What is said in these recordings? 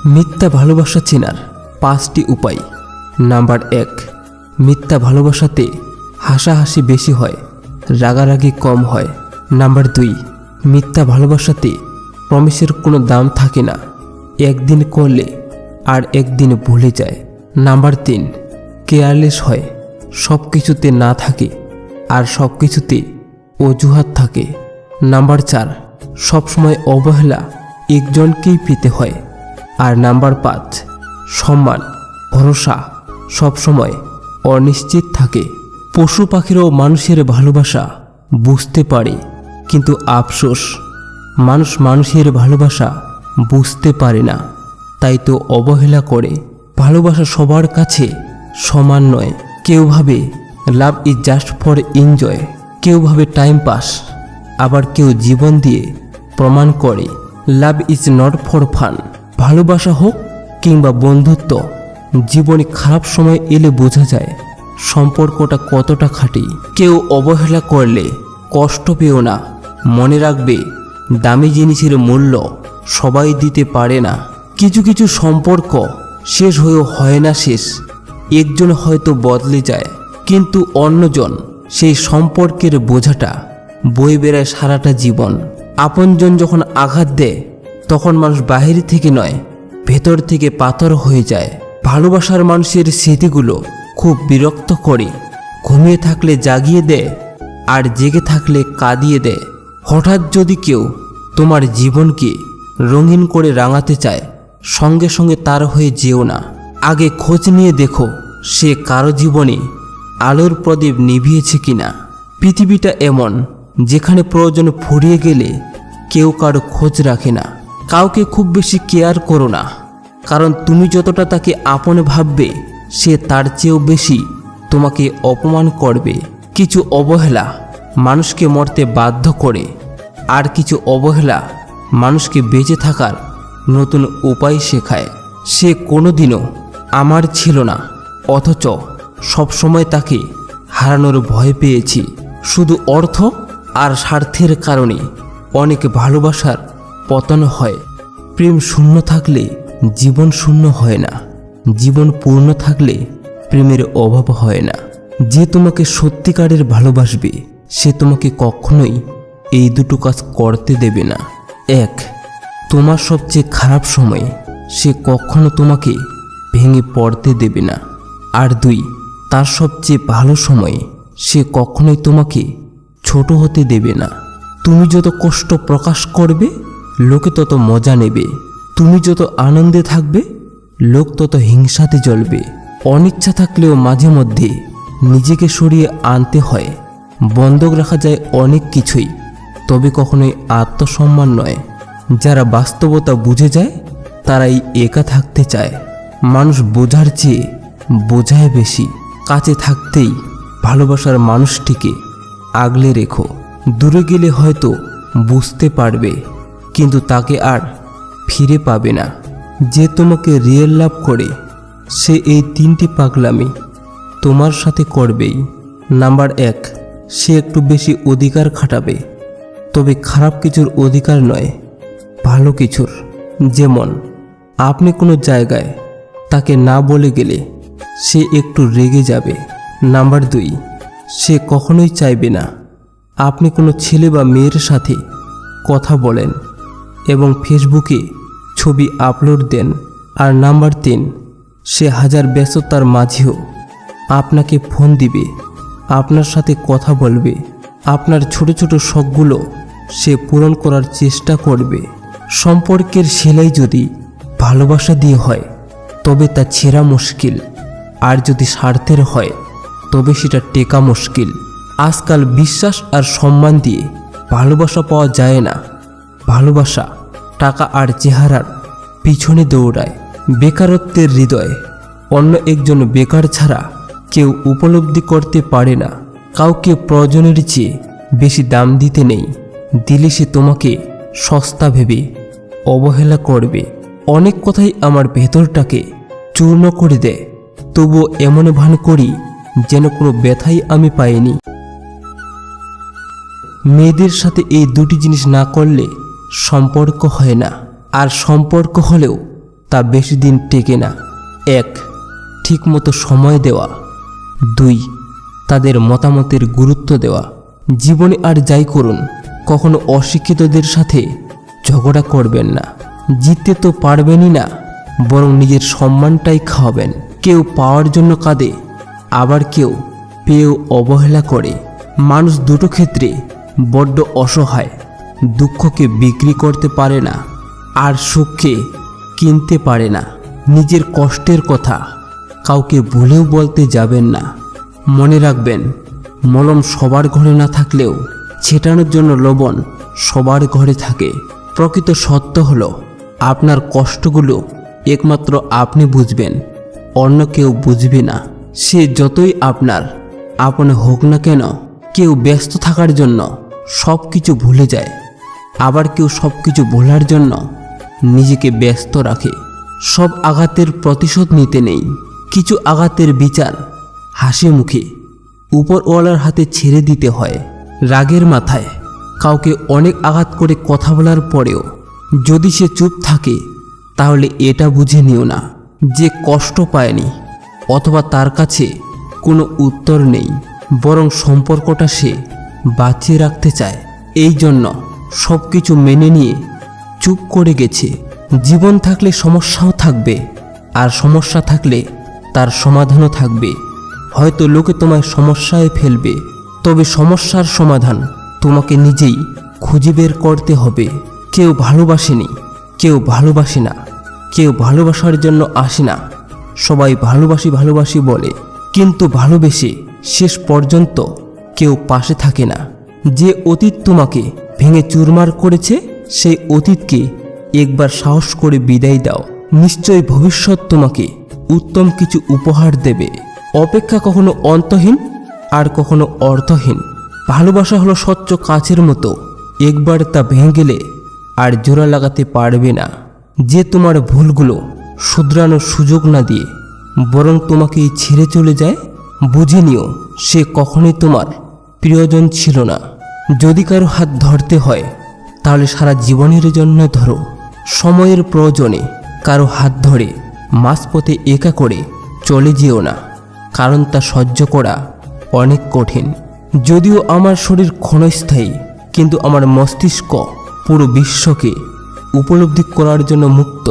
মিথ্যা ভালোবাসা চেনার 5টি উপায়। নাম্বার 1, মিথ্যা ভালোবাসাতে হাসাহাসি বেশি হয়, রাগারাগি কম হয়। নাম্বার 2, মিথ্যা ভালোবাসাতে প্রমিসের কোনো দাম থাকে না, একদিন করলে আর একদিন ভুলে যায়। নাম্বার 3, কেয়ারলেস হয়, সব কিছুতে না থাকে আর সব কিছুতে অজুহাত থাকে। নাম্বার 4, সবসময় অবহেলা একজনকেই পেতে হয়। আর নাম্বার 5, সম্মান ভরসা সবসময় অনিশ্চিত থাকে। পশু পাখিরও মানুষের ভালোবাসা বুঝতে পারে, কিন্তু আফসোস মানুষ মানুষের ভালোবাসা বুঝতে পারে না, তাই তো অবহেলা করে। ভালোবাসা সবার কাছে সমান নয়। কেউ ভাবে love is just for enjoy, কেউ ভাবে টাইম পাস, আবার কেউ জীবন দিয়ে প্রমাণ করে love is not for fun. ভালোবাসা হোক কিংবা বন্ধুত্ব, জীবনে খারাপ সময় এলে বোঝা যায় সম্পর্কটা কতটা খাঁটি। কেউ অবহেলা করলে কষ্ট পেও না, মনে রাখবে দামি জিনিসের মূল্য সবাই দিতে পারে না। কিছু কিছু সম্পর্ক শেষ হয়েও হয় না শেষ। একজন হয়তো বদলে যায়, কিন্তু অন্যজন সেই সম্পর্কের বোঝাটা বয়ে বেড়ায় সারাটা জীবন। আপনজন যখন আঘাত দেয় তখন মানুষ বাহির থেকে নয়, ভেতর থেকে পাথর হয়ে যায়। ভালোবাসার মানুষের স্মৃতিগুলো খুব বিরক্ত করে, ঘুমিয়ে থাকলে জাগিয়ে দেয় আর জেগে থাকলে কাঁদিয়ে দেয়। হঠাৎ যদি কেউ তোমার জীবনকে রঙিন করে রাঙাতে চায়, সঙ্গে সঙ্গে তার হয়ে যেও না। আগে খোঁজ নিয়ে দেখো সে কারো জীবনে আলোর প্রদীপ নিভিয়েছে কিনা। পৃথিবীটা এমন যেখানে প্রয়োজন ফুরিয়ে গেলে কেউ কারো খোঁজ রাখে না। কাউকে খুব বেশি কেয়ার করো না, কারণ তুমি যতটা তাকে আপন ভাববে সে তার চেয়েও বেশি তোমাকে অপমান করবে। কিছু অবহেলা মানুষকে মরতে বাধ্য করে, আর কিছু অবহেলা মানুষকে বেঁচে থাকার নতুন উপায় শেখায়। সে কোনোদিনও আমার ছিল না, অথচ সবসময় তাকে হারানোর ভয় পেয়েছি। শুধু অর্থ আর স্বার্থের কারণে অনেক ভালোবাসার পতন হয়। প্রেম শূন্য থাকলে জীবন শূন্য হয় না, জীবন পূর্ণ থাকলে প্রেমের অভাব হয় না। যে তোমাকে সত্যিকারের ভালোবাসবে সে তোমাকে কখনোই এই দুটো কাজ করতে দেবে না। 1, তোমার সবচেয়ে খারাপ সময়ে সে কখনো তোমাকে ভেঙে পড়তে দেবে না। আর 2, তার সবচেয়ে ভালো সময়ে সে কখনোই তোমাকে ছোট হতে দেবে না। তুমি যত কষ্ট প্রকাশ করবে লোকে তত মজা নেবে, তুমি যত আনন্দে থাকবে লোক তত হিংসাতে জ্বলবে। অনিচ্ছা থাকলেও মাঝে মধ্যে নিজেকে সরিয়ে আনতে হয়। বন্ধক রাখা যায় অনেক কিছুই, তবে কখনোই আত্মসম্মান নয়। যারা বাস্তবতা বুঝে যায় তারাই একা থাকতে চায়। মানুষ বোঝার চেয়ে বোঝায় বেশি। কাছে থাকতেই ভালোবাসার মানুষটিকে আগলে রেখো। দূরে গেলে হয়তো বুঝতে পারবে, কিন্তু তাকে আর ফিরে পাবে না। যে তোমাকে রিয়েল লাভ করে সে এই 3টি পাগলামি তোমার সাথে করবেই। নাম্বার 1, সে একটু বেশি অধিকার খাটাবে, তবে খারাপ কিছুর অধিকার নয়, ভালো কিছুর। যেমন আপনি কোনো জায়গায় তাকে না বলে গেলে সে একটু রেগে যাবে। নাম্বার 2, সে কখনোই চাইবে না আপনি কোনো ছেলে বা মেয়ের সাথে কথা বলেন এবং ফেসবুকে ছবি আপলোড দেন। আর নাম্বার 3, সে হাজার ব্যস্ততার মাঝেও আপনাকে ফোন দিবে, আপনার সাথে কথা বলবে, আপনার ছোট ছোট শখগুলো সে পূরণ করার চেষ্টা করবে। সম্পর্কের সেলাই যদি ভালোবাসা দিয়ে হয় তবে তা ছেঁড়া মুশকিল, আর যদি স্বার্থের হয় তবে সেটা টেকা মুশকিল। আজকাল বিশ্বাস আর সম্মান দিয়ে ভালোবাসা পাওয়া যায় না। ভালোবাসা টাকা আর চেহারার পিছনে দৌড়ায়। বেকারত্বের হৃদয় অন্য একজন বেকার ছাড়া কেউ উপলব্ধি করতে পারে না। কাউকে প্রয়োজনের চেয়ে বেশি দাম দিতে নেই, দিলে সে তোমাকে সস্তা ভেবে অবহেলা করবে। অনেক কথাই আমার ভেতরটাকে চূর্ণ করে দেয়, তবুও এমন ভান করি যেন কোনো ব্যথাই আমি পাইনি। মেয়েদের সাথে এই দুটি জিনিস না করলে সম্পর্ক হয় না, আর সম্পর্ক হলেও তা বেশি দিন টেকে না। 1. ঠিকমতো সময় দেওয়া। 2. তাদের মতামতের গুরুত্ব দেওয়া। জীবনে আর যাই করুন, কখনো অশিক্ষিতদের সাথে ঝগড়া করবেন না। জিততে তো পারবেনই না, বরং নিজের সম্মানটাই খাওয়াবেন। কেউ পাওয়ার জন্য কাঁদে, আবার কেউ পেয়েও অবহেলা করে। মানুষ দুটো ক্ষেত্রে বড্ড অসহায়। দুঃখকে বিক্রি করতে পারে না, আর সুখকে কিনতে পারে না। নিজের কষ্টের কথা কাউকে ভুলেও বলতে যাবেন না। মনে রাখবেন, মলম সবার ঘরে না থাকলেও ছেটানোর জন্য লবণ সবার ঘরে থাকে। প্রকৃত সত্য হলো, আপনার কষ্টগুলো একমাত্র আপনি বুঝবেন, অন্য কেউ বুঝবে না। সে যতই আপনার আপন হোক না কেন, কেউ ব্যস্ত থাকার জন্য সব কিছু ভুলে যায়, আবার কেউ সব কিছু ভোলার জন্য নিজেকে ব্যস্ত রাখে। সব আঘাতের প্রতিশোধ নিতে নেই, কিছু আঘাতের বিচার হাসি মুখে উপরওয়ালার হাতে ছেড়ে দিতে হয়। রাগের মাথায় কাউকে অনেক আঘাত করে কথা বলার পরেও যদি সে চুপ থাকে, তাহলে এটা বুঝে নিও না যে কষ্ট পায়নি, অথবা তার কাছে কোনো উত্তর নেই, বরং সম্পর্কটা সে বাঁচিয়ে রাখতে চায়। এই জন্য সব কিছু মেনে নিয়ে চুপ করে গেছে। জীবন থাকলে সমস্যাও থাকবে, আর সমস্যা থাকলে তার সমাধানও থাকবে। হয়তো লোকে তোমায় সমস্যায় ফেলবে, তবে সমস্যার সমাধান তোমাকে নিজেই খুঁজে বের করতে হবে। কেউ ভালোবাসেনি, কেউ ভালোবাসে না, কেউ ভালোবাসার জন্য আসে না। সবাই ভালোবাসি ভালোবাসি বলে, কিন্তু ভালোবেসে শেষ পর্যন্ত কেউ পাশে থাকে না। যে অতীত তোমাকে ভেঙে চুরমার করেছে, সেই অতীতকে একবার সাহস করে বিদায় দাও। নিশ্চয় ভবিষ্যৎ তোমাকে উত্তম কিছু উপহার দেবে। অপেক্ষা কখনো অন্তহীন, আর কখনো অর্থহীন। ভালোবাসা হলো স্বচ্ছ কাচের মতো, একবার তা ভেঙে গেলে আর জোড়া লাগাতে পারবে না। যে তোমার ভুলগুলো শুধরানোর সুযোগ না দিয়ে বরং তোমাকেই ছেড়ে চলে যায়, বুঝে নিও সে কখনোই তোমার প্রিয়জন ছিল না। যদি কারো হাত ধরতে হয়, তাহলে সারা জীবনের জন্য ধরো। সময়ের প্রয়োজনে কারো হাত ধরে মাঝপথে একা করে চলে যেও না, কারণ তা সহ্য করা অনেক কঠিন। যদিও আমার শরীর ক্ষণস্থায়ী, কিন্তু আমার মস্তিষ্ক পুরো বিশ্বকে উপলব্ধি করার জন্য মুক্ত।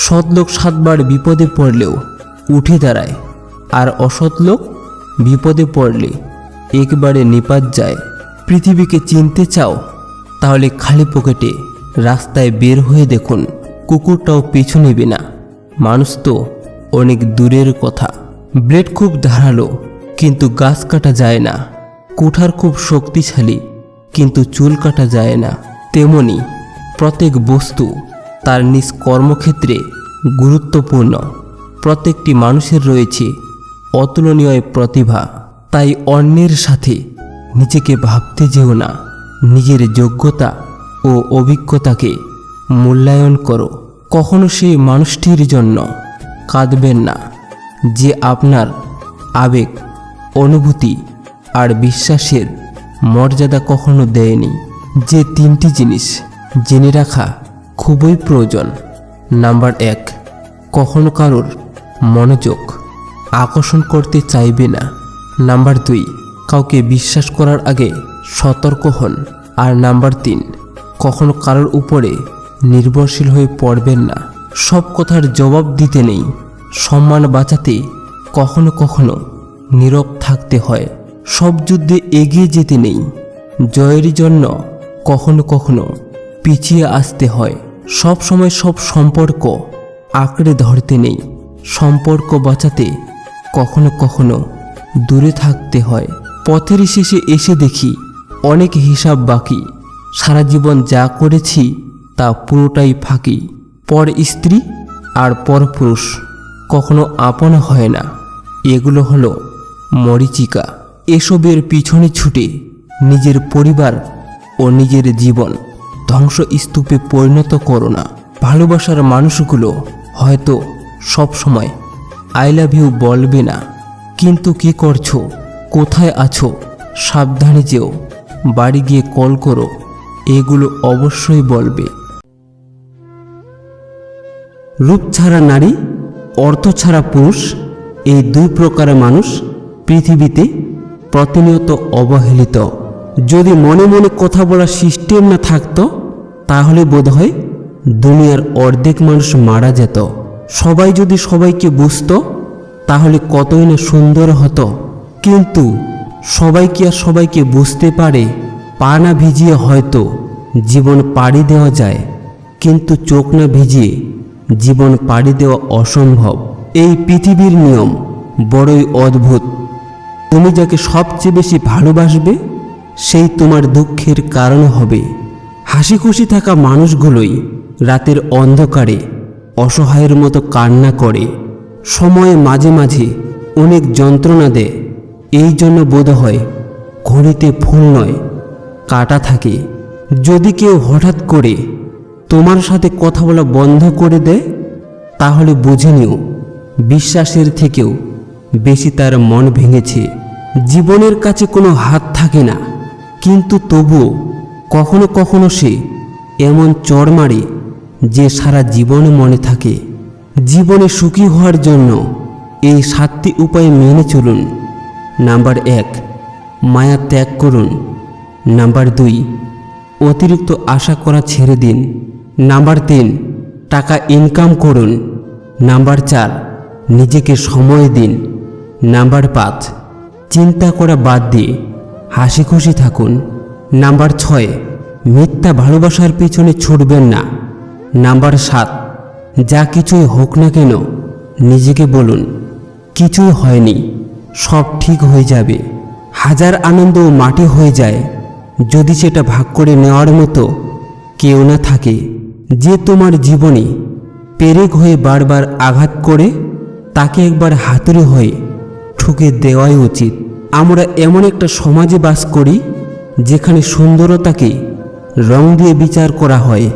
সৎ লোক 7 বার বিপদে পড়লেও উঠে দাঁড়ায়, আর অসৎ লোক বিপদে পড়লে একবারে নিপাত যায়। পৃথিবীকে চিনতে চাও, তাহলে খালি পকেটে রাস্তায় বের হয়ে দেখুন। কুকুরটাও পিছু নেবে না। মানুষ তো অনেক দূরের কথা। ব্লেড খুব ধারালো, কিন্তু গাছ কাটা যায় না। কুঠার খুব শক্তিশালী, কিন্তু চুল কাটা যায় না। তেমনি প্রত্যেক বস্তু তার নিজ কর্মক্ষেত্রে গুরুত্বপূর্ণ। প্রত্যেকটি মানুষের রয়েছে অতুলনীয় প্রতিভা। তাই অন্যের সাথে নিজেকে ভাবতে যেও না। নিজের যোগ্যতা ও অভিজ্ঞতাকে মূল্যায়ন করো। কখনো সেই মানুষটির জন্য কাঁদবেন না যে আপনার আবেগ, অনুভূতি আর বিশ্বাসের মর্যাদা কখনো দেয়নি। যে 3টি জিনিস জেনে রাখা খুবই প্রয়োজন। নাম্বার 1, কখনো কারোর মনোযোগ আকর্ষণ করতে চাইবে না। নাম্বার 2, কাউকে বিশ্বাস করার আগে সতর্ক হন। আর নাম্বার 3, কখনো কারোর উপরে নির্ভরশীল হয়ে পড়বেন না। সব কথার জবাব দিতে নেই, সম্মান বাঁচাতে কখনো কখনো নীরব থাকতে হয়। সব যুদ্ধে এগিয়ে যেতে নেই, জয়ের জন্য কখনো কখনো পিছিয়ে আসতে হয়। সব সময় সব সম্পর্ক আঁকড়ে ধরতে নেই, সম্পর্ক বাঁচাতে কখনো কখনো দূরে থাকতে হয়। পথের শেষে এসে দেখি অনেক হিসাব বাকি। সারা জীবন যা করেছি তা পুরোটাই ফাঁকি। পর স্ত্রী আর পর পুরুষ কখনো আপন হয় না। এগুলো হলো মরীচিকা। এসবের পিছনে ছুটে নিজের পরিবার ও নিজের জীবন ধ্বংসস্তূপে পরিণত করো না। ভালোবাসার মানুষগুলো হয়তো সব সময় আই লাভ ইউ বলবে না, কিন্তু কি করছো, কোথায় আছো, সাবধানে যেও, বাড়ি গিয়ে কল করো, এগুলো অবশ্যই বলবে। রূপ ছাড়া নারী, অর্থ ছাড়া পুরুষ, এই দুই প্রকারের মানুষ পৃথিবীতে প্রতিনিয়ত অবহেলিত। যদি মনে মনে কথা বলার সিস্টেম না থাকতো তাহলে বোধহয় দুনিয়ার অর্ধেক মানুষ মারা যেত। সবাই যদি সবাইকে বুঝতো তাহলে কতই না সুন্দর হতো। কিন্তু সবাই কি আর সবাইকে বুঝতে পারে? পা না ভিজিয়ে হয়তো জীবন পাড়ি দেওয়া যায়, কিন্তু চোখ না ভিজিয়ে জীবন পাড়ি দেওয়া অসম্ভব। এই পৃথিবীর নিয়ম বড়ই অদ্ভুত। তুমি যাকে সবচেয়ে বেশি ভালোবাসবে সেই তোমার দুঃখের কারণ হবে। হাসি খুশি থাকা মানুষগুলোই রাতের অন্ধকারে অসহায়ের মতো কান্না করে, সময়ে মাঝে মাঝে অনেক যন্ত্রণা দেয়। এই জন্য বোধহয় ঘড়িতে ফুল নয় কাটা থাকে। যদি কেউ হঠাৎ করে তোমার সাথে কথা বলা বন্ধ করে দেয় তাহলে বুঝে নিও বিশ্বাসের থেকেও বেশি তার মন ভেঙেছে। জীবনের কাছে কোনো হাত থাকে না, কিন্তু তবুও কখনো কখনো সে এমন চড় মারে যে সারা জীবন মনে থাকে। জীবনে সুখী হওয়ার জন্য এই 7টি উপায় মেনে চলুন। নাম্বার 1, মায়া ত্যাগ করুন। নাম্বার 2, অতিরিক্ত আশা করা ছেড়ে দিন। নাম্বার 3, টাকা ইনকাম করুন। নাম্বার 4, নিজেকে সময় দিন। নাম্বার 5, চিন্তা করা বাদ দিয়ে হাসি খুশি থাকুন। নাম্বার 6, মিথ্যা ভালোবাসার পিছনে ছুটবেন না। নাম্বার 7, যা কিছুই হোক না কেন নিজেকে বলুন কিছুই হয়নি, সব ঠিক হয়ে যাবে। হাজার আনন্দও মাটি হয়ে যায় যদি সেটা ভাগ করে নেওয়ার মতো কেউ না থাকে। যে তোমার জীবনে পেরেক হয়ে বারবার আঘাত করে তাকে একবার হাতুড়ি হয়ে ঠুকে দেওয়াই উচিত। আমরা এমন একটা সমাজে বাস করি যেখানে সুন্দরতাকে রং দিয়ে বিচার করা হয়,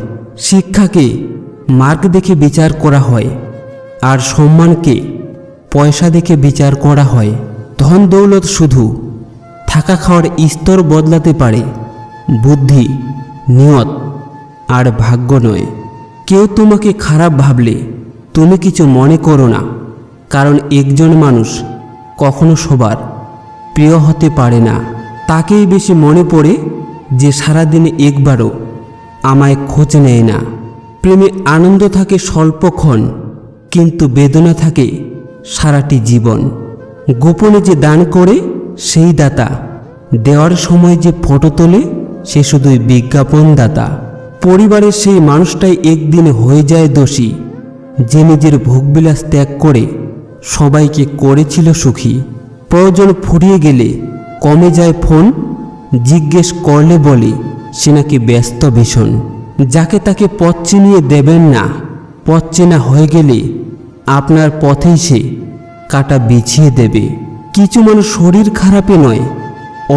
শিক্ষাকে মার্ক দেখে বিচার করা হয়, আর সম্মানকে পয়সা দেখে বিচার করা হয়। ধন দৌলত শুধু থাকা খাওয়ার স্তর বদলাতে পারে, বুদ্ধি, নিয়ত আর ভাগ্য নয়। কেউ তোমাকে খারাপ ভাবলে তুমি কিছু মনে করো না, কারণ একজন মানুষ কখনো সবার প্রিয় হতে পারে না। তাকেই বেশি মনে পড়ে যে সারাদিনে একবারও আমায় খোঁজ নেয় না। প্রেমে আনন্দ থাকে স্বল্পক্ষণ, কিন্তু বেদনা থাকে সারাটি জীবন। গোপনে যে দান করে সেই দাতা, দেওয়ার সময় যে ফটো তোলে সে শুধুই বিজ্ঞাপন দাতা। পরিবারের সেই মানুষটাই একদিন হয়ে যায় দোষী যে নিজের ভোগবিলাস ত্যাগ করে সবাইকে করেছিল সুখী। প্রয়োজন ফুরিয়ে গেলে কমে যায় ফোন, জিজ্ঞেস করলে বলে সে নাকি ব্যস্ত ভীষণ। যাকে তাকে পথ চিনিয়ে দেবেন না, পথ চেনা হয়ে গেলে আপনার পথেই সে কাটা বিছিয়ে দেবে। কিছু মানুষ শরীর খারাপে নয়,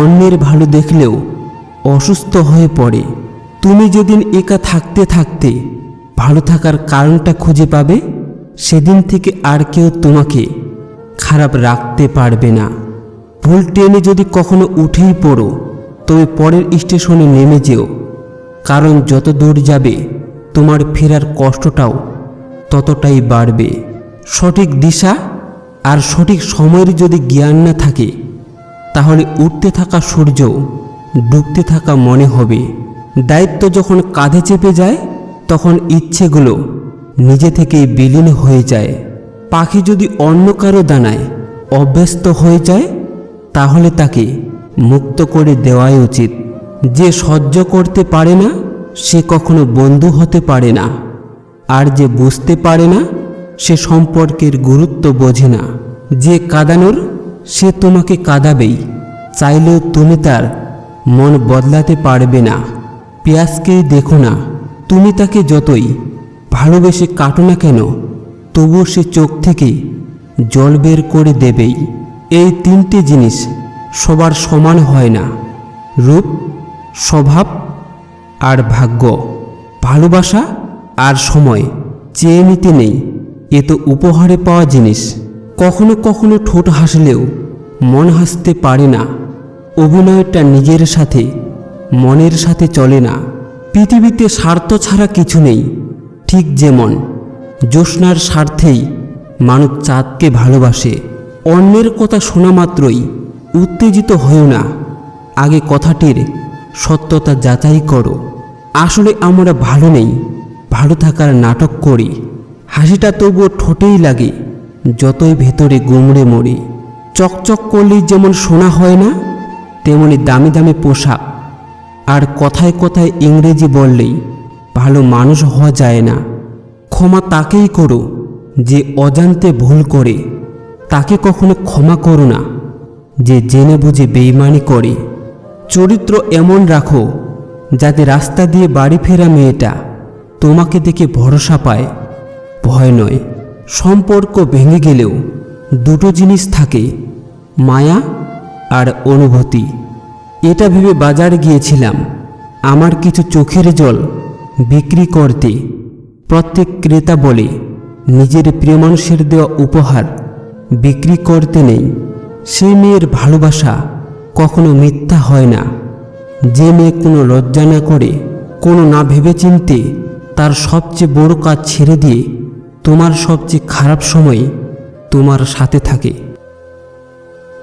অন্যের ভালো দেখলেও অসুস্থ হয়ে পড়ে। তুমি যেদিন একা থাকতে থাকতে ভালো থাকার কারণটা খুঁজে পাবে সেদিন থেকে আর কেউ তোমাকে খারাপ রাখতে পারবে না। ভুল ট্রেনে যদি কখনো উঠেই পড়ো তবে পরের স্টেশনে নেমে যেও, কারণ যত দূর যাবে তোমার ফেরার কষ্টটাও ততটাই বাড়বে। সঠিক দিশা আর সঠিক সময়ের যদি জ্ঞান না থাকে তাহলে উঠতে থাকা সূর্য ডুবতে থাকা মনে হবে। দায়িত্ব যখন কাঁধে চেপে যায় তখন ইচ্ছেগুলো নিজে থেকেই বিলীন হয়ে যায়। পাখি যদি অন্য কারো দানায় অভ্যস্ত হয়ে যায় তাহলে তাকে মুক্ত করে দেওয়াই উচিত। যে সহ্য করতে পারে না সে কখনো বন্ধু হতে পারে না, আর যে বুঝতে পারে না সে সম্পর্কের গুরুত্ব বোঝে না। যে কাঁদানোর সে তোমাকে কাঁদাবেই, চাইলেও তুমি তার মন বদলাতে পারবে না। পেঁয়াজকেই দেখো না, তুমি তাকে যতই ভালোবেসে কাটো না কেন তবুও সে চোখ থেকে জল বের করে দেবেই। এই 3টে জিনিস সবার সমান হয় না, রূপ, স্বভাব আর ভাগ্য। ভালোবাসা আর সময় চেয়ে নিতে নেই, এ তো উপহারে পাওয়া জিনিস। কখনো কখনো ঠোঁট হাসলেও মন হাসতে পারে না। অভিনয়টা নিজের সাথে মনের সাথে চলে না। পৃথিবীতে স্বার্থ ছাড়া কিছু নেই, ঠিক যেমন জ্যোৎস্নার স্বার্থেই মানুষ চাঁদকে ভালোবাসে। অন্যের কথা শোনা মাত্রই উত্তেজিত হও না, আগে কথাটির সত্যতা যাচাই করো। আসলে আমরা ভালো নেই, ভালো থাকার নাটক করি। হাসিটা তবুও ঠোঁটেই লাগে, যতই ভেতরে গুমড়ে মরি। চকচক করলেই যেমন সোনা হয় না, তেমনি দামি দামি পোশাক আর কথায় কথায় ইংরেজি বললেই ভালো মানুষ হওয়া যায় না। ক্ষমা তাকেই করো যে অজান্তে ভুল করে, তাকে কখনো ক্ষমা করো না যে জেনে বুঝে বেইমানি করে। চরিত্র এমন রাখো যাতে রাস্তা দিয়ে বাড়ি ফেরা মেয়েটা তোমাকে দেখে ভরসা পায়, ভয় নয়। সম্পর্ক ভেঙে গেলেও দুটো জিনিস থাকে, মায়া আর অনুভূতি। এটা ভেবে বাজারে গিয়েছিলাম আমার কিছু চোখের জল বিক্রি করতে। প্রত্যেক ক্রেতা বলে নিজের প্রিয় মানুষের দেওয়া উপহার বিক্রি করতে নেই। সেই মেয়ের ভালোবাসা কখনো মিথ্যা হয় না। যে মেয়ে কোনো লজ্জা না করে, কোনো না ভেবেচিন্তে তার সবচেয়ে বড় কাজ ছেড়ে দিয়ে তোমার সবচেয়ে খারাপ সময়ে তোমার সাথে থাকে।